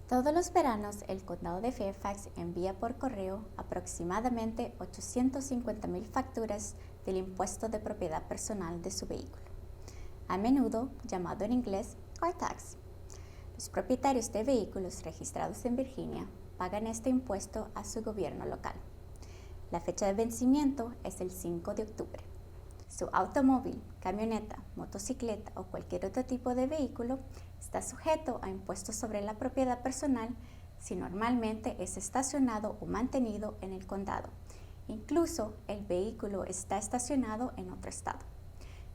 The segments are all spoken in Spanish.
Todos los veranos, el condado de Fairfax envía por correo aproximadamente 850,000 facturas del impuesto de propiedad personal de su vehículo, a menudo llamado en inglés car tax. Los propietarios de vehículos registrados en Virginia pagan este impuesto a su gobierno local. La fecha de vencimiento es el 5 de octubre. Su automóvil, camioneta, motocicleta o cualquier otro tipo de vehículo está sujeto a impuestos sobre la propiedad personal si normalmente es estacionado o mantenido en el condado. Incluso el vehículo está estacionado en otro estado.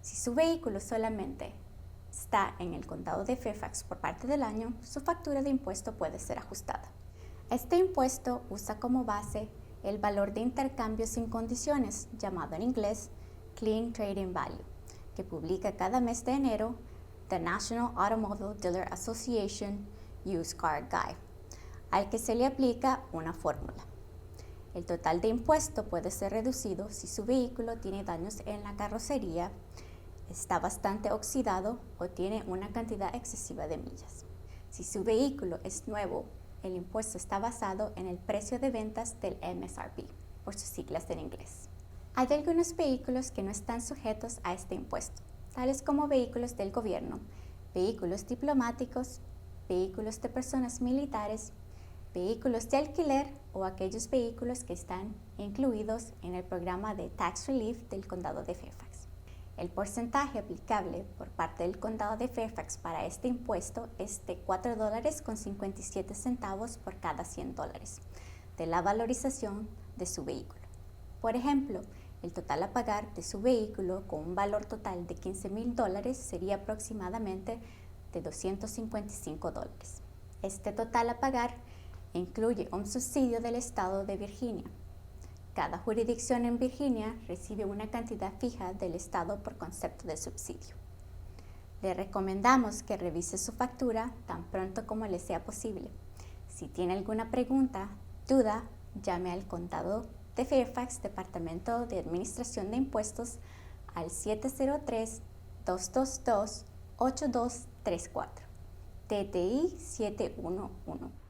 Si su vehículo solamente está en el condado de Fairfax por parte del año, su factura de impuesto puede ser ajustada. Este impuesto usa como base el valor de intercambio sin condiciones, llamado en inglés Clean Trading Value, que publica cada mes de enero The National Automobile Dealer Association Used Car Guide, al que se le aplica una fórmula. El total de impuesto puede ser reducido si su vehículo tiene daños en la carrocería, está bastante oxidado o tiene una cantidad excesiva de millas. Si su vehículo es nuevo, el impuesto está basado en el precio de ventas del MSRP, por sus siglas en inglés. Hay algunos vehículos que no están sujetos a este impuesto, tales como vehículos del gobierno, vehículos diplomáticos, vehículos de personas militares, vehículos de alquiler o aquellos vehículos que están incluidos en el programa de Tax Relief del condado de Fairfax. El porcentaje aplicable por parte del condado de Fairfax para este impuesto es de $4.57 por cada $100 de la valorización de su vehículo. Por ejemplo, el total a pagar de su vehículo con un valor total de $15,000 sería aproximadamente de $255. Este total a pagar incluye un subsidio del estado de Virginia. Cada jurisdicción en Virginia recibe una cantidad fija del estado por concepto de subsidio. Le recomendamos que revise su factura tan pronto como le sea posible. Si tiene alguna pregunta, duda, llame al condado de Fairfax, Departamento de Administración de Impuestos, al 703-222-8234, TTI 711.